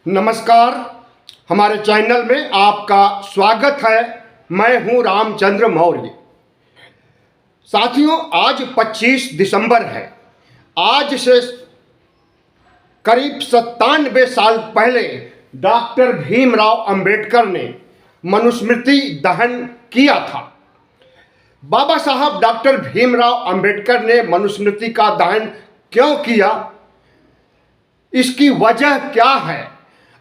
नमस्कार, हमारे चैनल में आपका स्वागत है। मैं हूं रामचंद्र मौर्य। साथियों, आज 25 दिसंबर है। आज से करीब 97 साल पहले डॉक्टर भीमराव अंबेडकर ने मनुस्मृति दहन किया था। बाबा साहब डॉक्टर भीमराव अंबेडकर ने मनुस्मृति का दहन क्यों किया, इसकी वजह क्या है,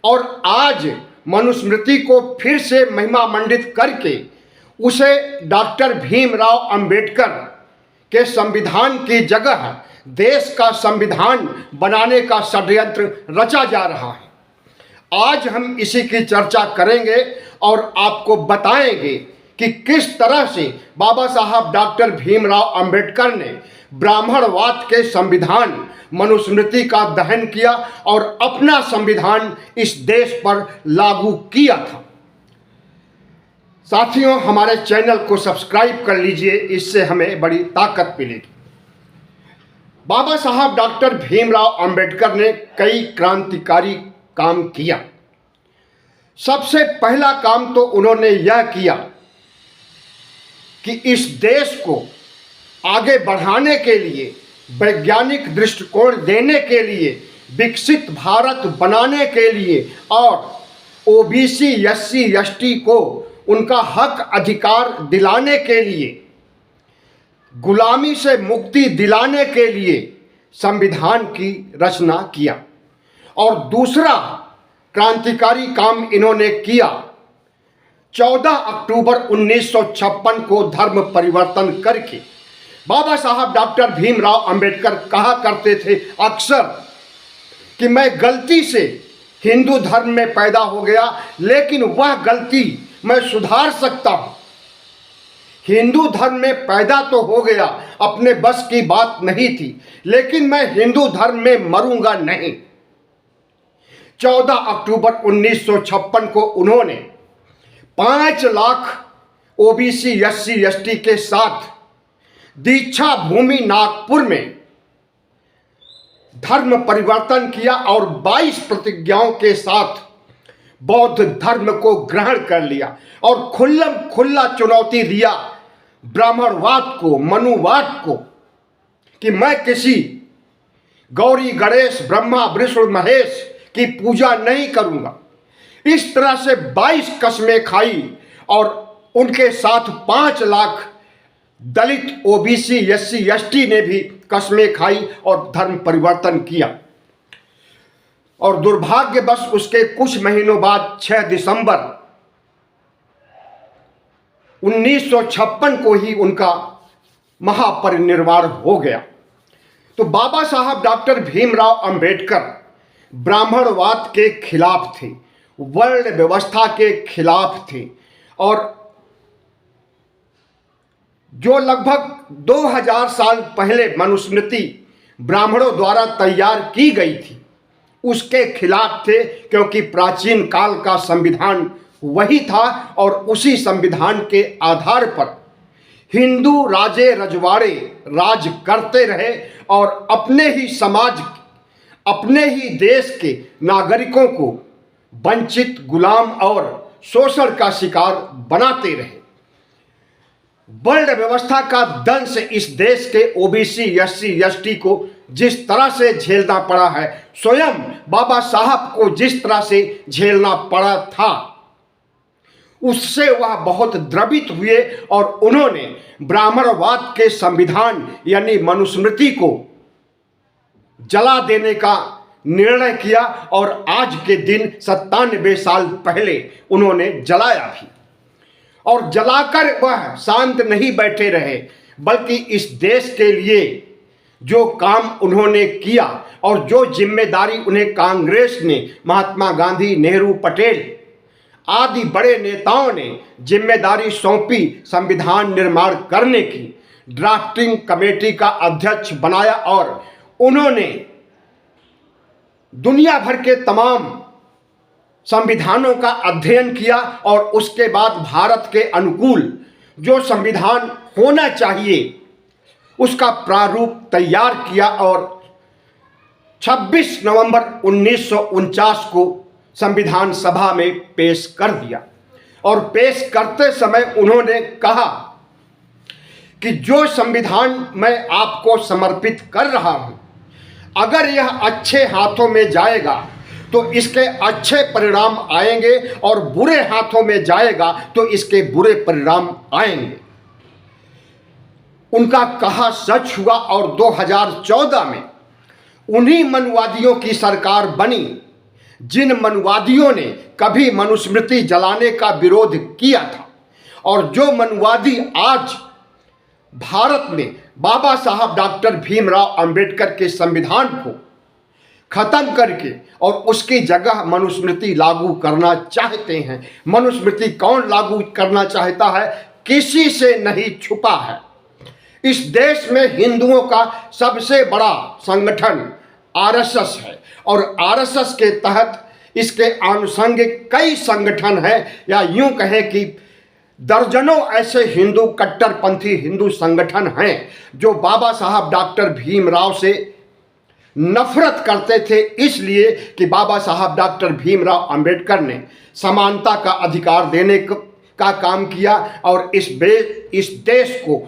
और आज मनुस्मृति को फिर से महिमा मंडित करके उसे डॉक्टर भीमराव अंबेडकर के संविधान की जगह देश का संविधान बनाने का षड्यंत्र रचा जा रहा है। आज हम इसी की चर्चा करेंगे और आपको बताएंगे कि किस तरह से बाबा साहब डॉक्टर भीमराव अंबेडकर ने ब्राह्मणवाद के संविधान मनुस्मृति का दहन किया और अपना संविधान इस देश पर लागू किया था। साथियों, हमारे चैनल को सब्सक्राइब कर लीजिए, इससे हमें बड़ी ताकत मिलेगी। बाबा साहब डॉक्टर भीमराव अंबेडकर ने कई क्रांतिकारी काम किया। सबसे पहला काम तो उन्होंने यह किया कि इस देश को आगे बढ़ाने के लिए, वैज्ञानिक दृष्टिकोण देने के लिए, विकसित भारत बनाने के लिए और ओबीसी एससी एसटी को उनका हक अधिकार दिलाने के लिए, गुलामी से मुक्ति दिलाने के लिए संविधान की रचना किया। और दूसरा क्रांतिकारी काम इन्होंने किया, 14 अक्टूबर 1956 को धर्म परिवर्तन करके। बाबा साहब डॉक्टर भीमराव अंबेडकर कहा करते थे अक्सर कि मैं गलती से हिंदू धर्म में पैदा हो गया, लेकिन वह गलती मैं सुधार सकता हूं। हिंदू धर्म में पैदा तो हो गया, अपने बस की बात नहीं थी, लेकिन मैं हिंदू धर्म में मरूंगा नहीं। 14 अक्टूबर 1956 को उन्होंने 5 लाख ओबीसी एससी एसटी के साथ दीक्षा भूमि नागपुर में धर्म परिवर्तन किया और 22 प्रतिज्ञाओं के साथ बौद्ध धर्म को ग्रहण कर लिया और खुला चुनौती दिया ब्राह्मणवाद को, मनुवाद को, कि मैं किसी गौरी गणेश ब्रह्मा विष्णु महेश की पूजा नहीं करूंगा। इस तरह से 22 कस्में खाई और उनके साथ 5 लाख दलित ओबीसी एससी एसटी ने भी कस्में खाई और धर्म परिवर्तन किया। और दुर्भाग्यवश उसके कुछ महीनों बाद 6 दिसंबर 1956 को ही उनका महापरिनिर्वाण हो गया। तो बाबा साहब डॉक्टर भीमराव अंबेडकर ब्राह्मणवाद के खिलाफ थे, वर्ण व्यवस्था के खिलाफ थे, और जो लगभग 2000 साल पहले मनुस्मृति ब्राह्मणों द्वारा तैयार की गई थी उसके खिलाफ थे, क्योंकि प्राचीन काल का संविधान वही था और उसी संविधान के आधार पर हिंदू राजे रजवाड़े राज करते रहे और अपने ही समाज, अपने ही देश के नागरिकों को वंचित, गुलाम और शोषण का शिकार बनाते रहे। वर्ण व्यवस्था का दंश इस देश के ओबीसी एससी एसटी को जिस तरह से झेलना पड़ा है, स्वयं बाबा साहब को जिस तरह से झेलना पड़ा था, उससे वह बहुत द्रवित हुए और उन्होंने ब्राह्मणवाद के संविधान यानी मनुस्मृति को जला देने का निर्णय किया। और आज के दिन 97 साल पहले उन्होंने जलाया भी, और जलाकर वह शांत नहीं बैठे रहे, बल्कि इस देश के लिए जो काम उन्होंने किया और जो जिम्मेदारी उन्हें कांग्रेस ने, महात्मा गांधी, नेहरू, पटेल आदि बड़े नेताओं ने जिम्मेदारी सौंपी संविधान निर्माण करने की, ड्राफ्टिंग कमेटी का अध्यक्ष बनाया और उन्होंने दुनिया भर के तमाम संविधानों का अध्ययन किया और उसके बाद भारत के अनुकूल जो संविधान होना चाहिए उसका प्रारूप तैयार किया और 26 नवंबर 1949 को संविधान सभा में पेश कर दिया और पेश करते समय उन्होंने कहा कि जो संविधान मैं आपको समर्पित कर रहा हूं, अगर यह अच्छे हाथों में जाएगा तो इसके अच्छे परिणाम आएंगे और बुरे हाथों में जाएगा तो इसके बुरे परिणाम आएंगे। उनका कहा सच हुआ और 2014 में उन्हीं मनुवादियों की सरकार बनी जिन मनुवादियों ने कभी मनुस्मृति जलाने का विरोध किया था, और जो मनुवादी आज भारत में बाबा साहब डॉक्टर भीमराव अंबेडकर के संविधान को खत्म करके और उसकी जगह मनुस्मृति लागू करना चाहते हैं। मनुस्मृति कौन लागू करना चाहता है? किसी से नहीं छुपा है। इस देश में हिंदुओं का सबसे बड़ा संगठन आरएसएस है और आरएसएस के तहत इसके आनुषंगिक कई संगठन हैं, या यूं कहें कि दर्जनों ऐसे हिंदू कट्टरपंथी हिंदू संगठन हैं जो बाबा साहब डॉक्टर भीमराव से नफरत करते थे, इसलिए कि बाबा साहब डॉक्टर भीमराव अंबेडकर ने समानता का अधिकार देने का काम किया और इस देश को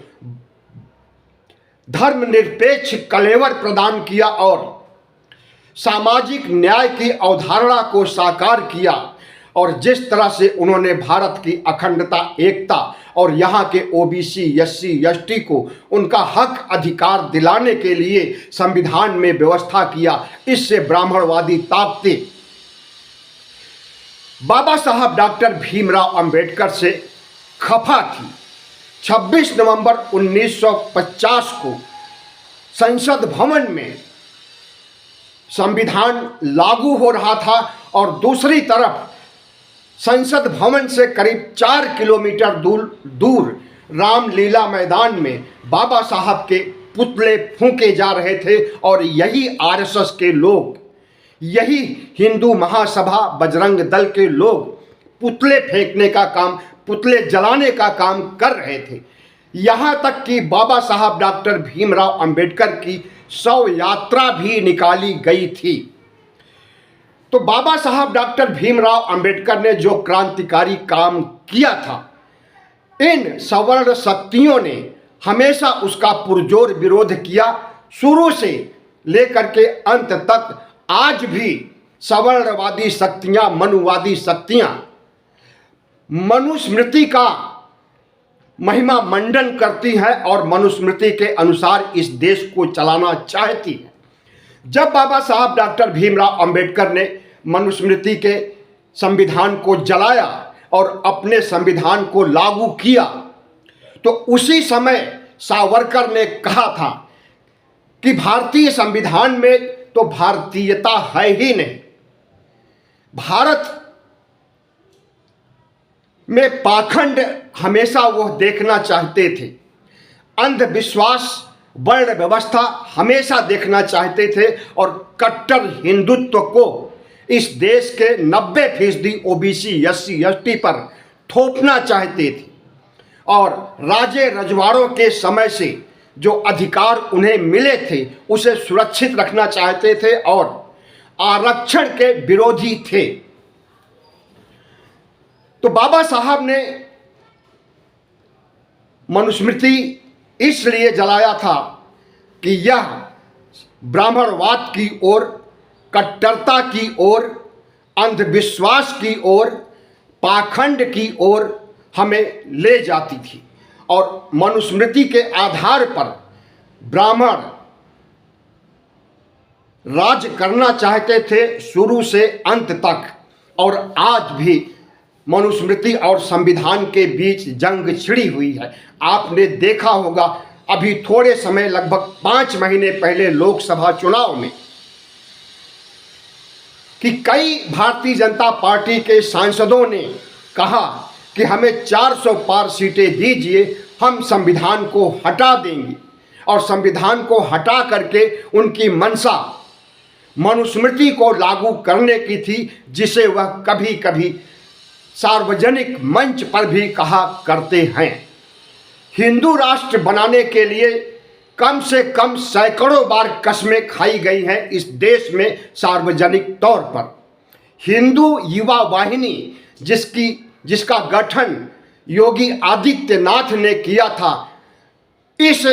धर्मनिरपेक्ष कलेवर प्रदान किया और सामाजिक न्याय की अवधारणा को साकार किया। और जिस तरह से उन्होंने भारत की अखंडता, एकता और यहाँ के ओबीसी, एससी, एसटी को उनका हक अधिकार दिलाने के लिए संविधान में व्यवस्था किया, इससे ब्राह्मणवादी ताकतें बाबा साहब डॉक्टर भीमराव अंबेडकर से खफा थी। 26 नवंबर 1950 को संसद भवन में संविधान लागू हो रहा था और दूसरी तरफ संसद भवन से करीब 4 किलोमीटर दूर रामलीला मैदान में बाबा साहब के पुतले फूंके जा रहे थे और यही आरएसएस के लोग, यही हिंदू महासभा बजरंग दल के लोग पुतले फेंकने का काम, पुतले जलाने का काम कर रहे थे। यहाँ तक कि बाबा साहब डॉक्टर भीमराव अंबेडकर की शव यात्रा भी निकाली गई थी। तो बाबा साहब डॉक्टर भीमराव अंबेडकर ने जो क्रांतिकारी काम किया था, इन सवर्ण शक्तियों ने हमेशा उसका पुरजोर विरोध किया। शुरू से लेकर के अंत तक आज भी सवर्णवादी शक्तियां, मनुवादी शक्तियां मनुस्मृति का महिमा मंडन करती हैं और मनुस्मृति के अनुसार इस देश को चलाना चाहती है। जब बाबा साहब डॉक्टर भीमराव अंबेडकर ने मनुस्मृति के संविधान को जलाया और अपने संविधान को लागू किया, तो उसी समय सावरकर ने कहा था कि भारतीय संविधान में तो भारतीयता है ही नहीं। भारत में पाखंड हमेशा वो देखना चाहते थे, अंधविश्वास, वर्ण व्यवस्था हमेशा देखना चाहते थे और कट्टर हिंदुत्व को इस देश के 90% ओबीसी, एससी, एसटी पर थोपना चाहते थे और राजे रजवाड़ों के समय से जो अधिकार उन्हें मिले थे उसे सुरक्षित रखना चाहते थे और आरक्षण के विरोधी थे। तो बाबा साहब ने मनुस्मृति इसलिए जलाया था कि यह ब्राह्मणवाद की ओर, कट्टरता की ओर, अंधविश्वास की ओर, पाखंड की ओर हमें ले जाती थी और मनुस्मृति के आधार पर ब्राह्मण राज करना चाहते थे शुरू से अंत तक। और आज भी मनुस्मृति और संविधान के बीच जंग छिड़ी हुई है। आपने देखा होगा अभी थोड़े समय, लगभग 5 महीने पहले लोकसभा चुनाव में, कि कई भारतीय जनता पार्टी के सांसदों ने कहा कि हमें 400 पार सीटें दीजिए, हम संविधान को हटा देंगे। और संविधान को हटा करके उनकी मंशा मनुस्मृति को लागू करने की थी, जिसे वह कभी कभी सार्वजनिक मंच पर भी कहा करते हैं। हिंदू राष्ट्र बनाने के लिए कम से कम सैकड़ों बार कस्में खाई गई हैं इस देश में सार्वजनिक तौर पर। हिंदू युवा वाहिनी जिसका गठन योगी आदित्यनाथ ने किया था, इस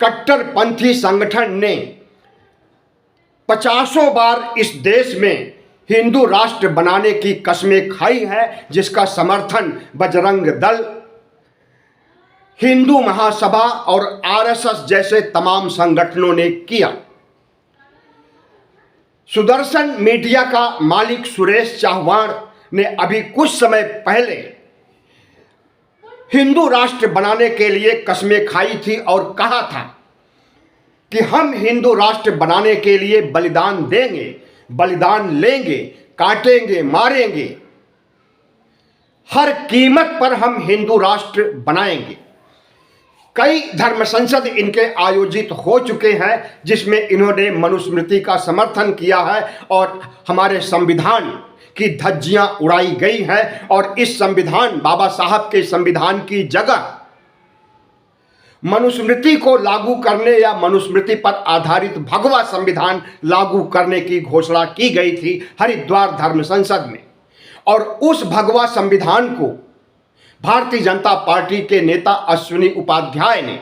कट्टरपंथी संगठन ने 50 बार इस देश में हिंदू राष्ट्र बनाने की कस्में खाई है, जिसका समर्थन बजरंग दल, हिंदू महासभा और आरएसएस जैसे तमाम संगठनों ने किया। सुदर्शन मीडिया का मालिक सुरेश चौहान ने अभी कुछ समय पहले हिंदू राष्ट्र बनाने के लिए कस्में खाई थी और कहा था कि हम हिंदू राष्ट्र बनाने के लिए बलिदान देंगे, बलिदान लेंगे, काटेंगे, मारेंगे, हर कीमत पर हम हिंदू राष्ट्र बनाएंगे। कई धर्म संसद इनके आयोजित हो चुके हैं, जिसमें इन्होंने मनुस्मृति का समर्थन किया है और हमारे संविधान की धज्जियां उड़ाई गई हैं। और इस संविधान, बाबा साहब के संविधान की जगह मनुस्मृति को लागू करने या मनुस्मृति पर आधारित भगवा संविधान लागू करने की घोषणा की गई थी हरिद्वार धर्म संसद में। और उस भगवा संविधान को भारतीय जनता पार्टी के नेता अश्विनी उपाध्याय ने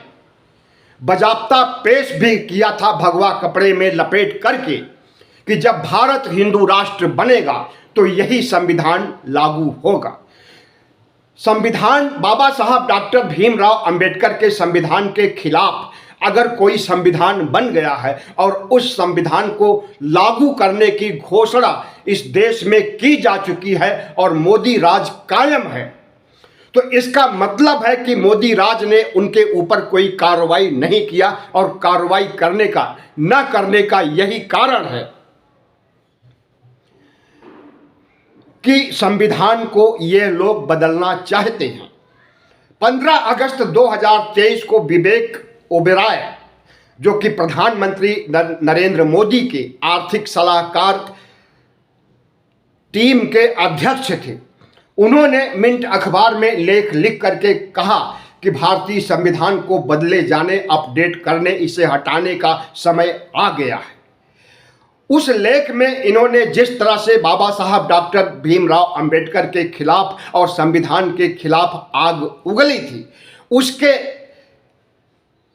बाजाप्ता पेश भी किया था, भगवा कपड़े में लपेट करके, कि जब भारत हिंदू राष्ट्र बनेगा तो यही संविधान लागू होगा। संविधान, बाबा साहब डॉक्टर भीमराव अंबेडकर के संविधान के खिलाफ अगर कोई संविधान बन गया है और उस संविधान को लागू करने की घोषणा इस देश में की जा चुकी है और मोदी राज कायम है, तो इसका मतलब है कि मोदी राज ने उनके ऊपर कोई कार्रवाई नहीं किया और कार्रवाई करने का न करने का यही कारण है कि संविधान को ये लोग बदलना चाहते हैं। 15 अगस्त 2023 को विवेक ओबेरॉय, जो कि प्रधानमंत्री नरेंद्र मोदी के आर्थिक सलाहकार टीम के अध्यक्ष थे, उन्होंने मिंट अखबार में लेख लिख करके कहा कि भारतीय संविधान को बदले जाने, अपडेट करने, इसे हटाने का समय आ गया है। उस लेख में इन्होंने जिस तरह से बाबा साहब डॉक्टर भीमराव अंबेडकर के खिलाफ और संविधान के खिलाफ आग उगली थी, उसके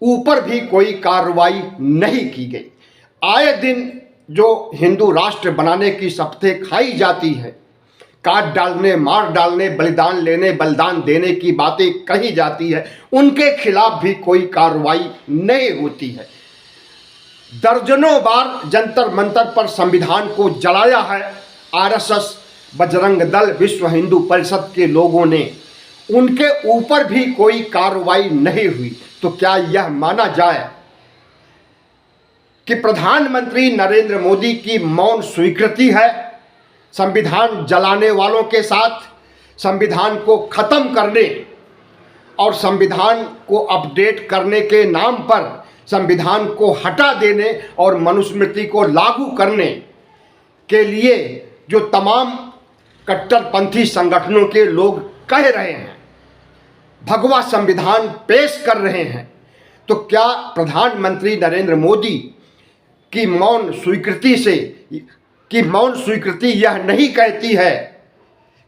ऊपर भी कोई कार्रवाई नहीं की गई। आए दिन जो हिंदू राष्ट्र बनाने की शपथें खाई जाती है, काट डालने, मार डालने, बलिदान लेने, बलिदान देने की बातें कही जाती है, उनके खिलाफ भी कोई कार्रवाई नहीं होती है। दर्जनों बार जंतर मंतर पर संविधान को जलाया है आरएसएस, बजरंग दल, विश्व हिंदू परिषद के लोगों ने, उनके ऊपर भी कोई कार्रवाई नहीं हुई। तो क्या यह माना जाए कि प्रधानमंत्री नरेंद्र मोदी की मौन स्वीकृति है संविधान जलाने वालों के साथ, संविधान को खत्म करने और संविधान को अपडेट करने के नाम पर संविधान को हटा देने और मनुस्मृति को लागू करने के लिए जो तमाम कट्टरपंथी संगठनों के लोग कह रहे हैं, भगवा संविधान पेश कर रहे हैं, तो क्या प्रधानमंत्री नरेंद्र मोदी की मौन स्वीकृति यह नहीं कहती है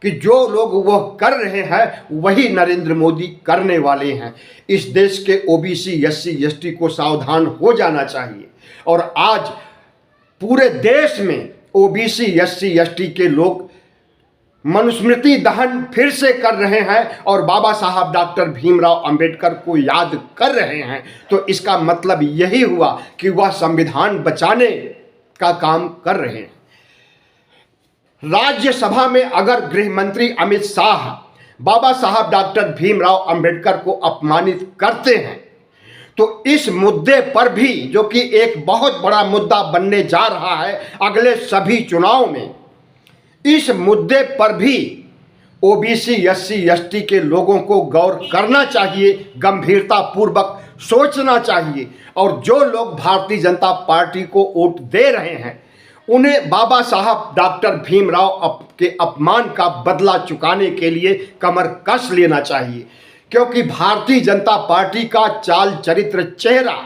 कि जो लोग वह कर रहे हैं वही नरेंद्र मोदी करने वाले हैं? इस देश के ओबीसी, एससी, एसटी को सावधान हो जाना चाहिए। और आज पूरे देश में ओबीसी, एससी, एसटी के लोग मनुस्मृति दहन फिर से कर रहे हैं और बाबा साहब डॉक्टर भीमराव अंबेडकर को याद कर रहे हैं। तो इसका मतलब यही हुआ कि वह संविधान बचाने का काम कर रहे हैं। राज्यसभा में अगर गृह मंत्री अमित शाह बाबा साहब डॉक्टर भीमराव अंबेडकर को अपमानित करते हैं, तो इस मुद्दे पर भी, जो कि एक बहुत बड़ा मुद्दा बनने जा रहा है अगले सभी चुनाव में, इस मुद्दे पर भी ओबीसी, एससी, एसटी के लोगों को गौर करना चाहिए, गंभीरता पूर्वक सोचना चाहिए। और जो लोग भारतीय जनता पार्टी को वोट दे रहे हैं, उन्हें बाबा साहब डॉक्टर भीमराव के अपमान का बदला चुकाने के लिए कमर कस लेना चाहिए। क्योंकि भारतीय जनता पार्टी का चाल चरित्र चेहरा,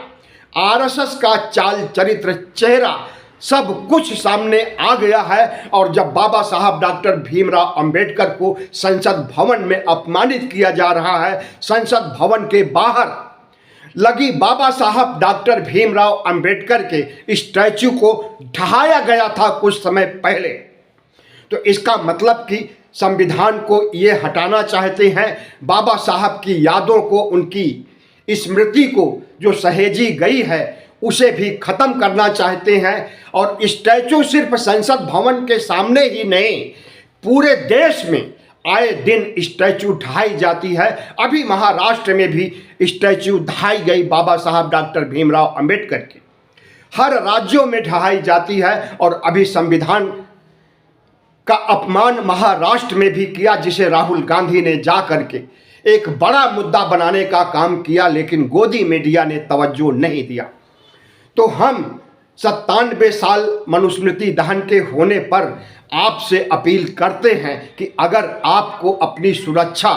आरएसएस का चाल चरित्र चेहरा सब कुछ सामने आ गया है। और जब बाबा साहब डॉक्टर भीमराव अंबेडकर को संसद भवन में अपमानित किया जा रहा है, संसद भवन के बाहर लगी बाबा साहब डॉक्टर भीमराव अंबेडकर के स्टैचू को ढहाया गया था कुछ समय पहले, तो इसका मतलब कि संविधान को ये हटाना चाहते हैं, बाबा साहब की यादों को, उनकी स्मृति को जो सहेजी गई है उसे भी खत्म करना चाहते हैं। और स्टैचू सिर्फ संसद भवन के सामने ही नहीं, पूरे देश में आए दिन स्टैचू ढहाई जाती है। अभी महाराष्ट्र में भी स्टैचू ढहाई गई बाबा साहब डॉक्टर भीमराव अंबेडकर की, हर राज्यों में ढहाई जाती है। और अभी संविधान का अपमान महाराष्ट्र में भी किया, जिसे राहुल गांधी ने जा करके एक बड़ा मुद्दा बनाने का काम किया, लेकिन गोदी मीडिया ने तवज्जो नहीं दिया। तो हम 97 साल मनुस्मृति दहन के होने पर आपसे अपील करते हैं कि अगर आपको अपनी सुरक्षा,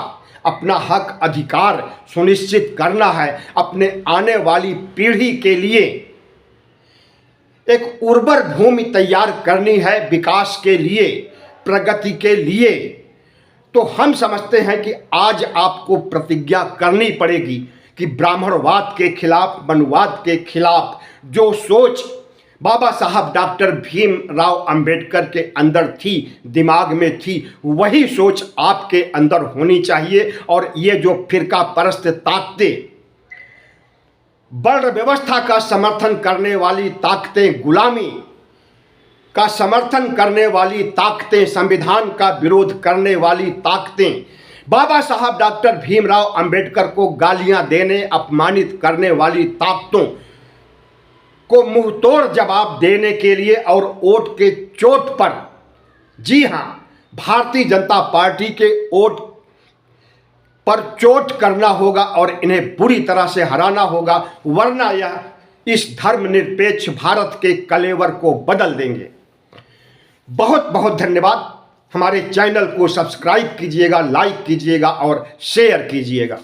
अपना हक अधिकार सुनिश्चित करना है, अपने आने वाली पीढ़ी के लिए एक उर्वर भूमि तैयार करनी है, विकास के लिए, प्रगति के लिए, तो हम समझते हैं कि आज आपको प्रतिज्ञा करनी पड़ेगी कि ब्राह्मणवाद के खिलाफ, मनुवाद के खिलाफ जो सोच बाबा साहब डॉक्टर भीमराव अंबेडकर के अंदर थी, दिमाग में थी, वही सोच आपके अंदर होनी चाहिए। और ये जो फिरका परस्त ताकतें, वर्ण व्यवस्था का समर्थन करने वाली ताकतें, गुलामी का समर्थन करने वाली ताकतें, संविधान का विरोध करने वाली ताकतें, बाबा साहब डॉक्टर भीमराव अंबेडकर को गालियां देने, अपमानित करने वाली ताकतों को मुंहतोड़ जवाब देने के लिए और वोट के चोट पर, जी हां, भारतीय जनता पार्टी के वोट पर चोट करना होगा और इन्हें बुरी तरह से हराना होगा, वरना यह इस धर्मनिरपेक्ष भारत के कलेवर को बदल देंगे। बहुत बहुत धन्यवाद। हमारे चैनल को सब्सक्राइब कीजिएगा, लाइक कीजिएगा और शेयर कीजिएगा।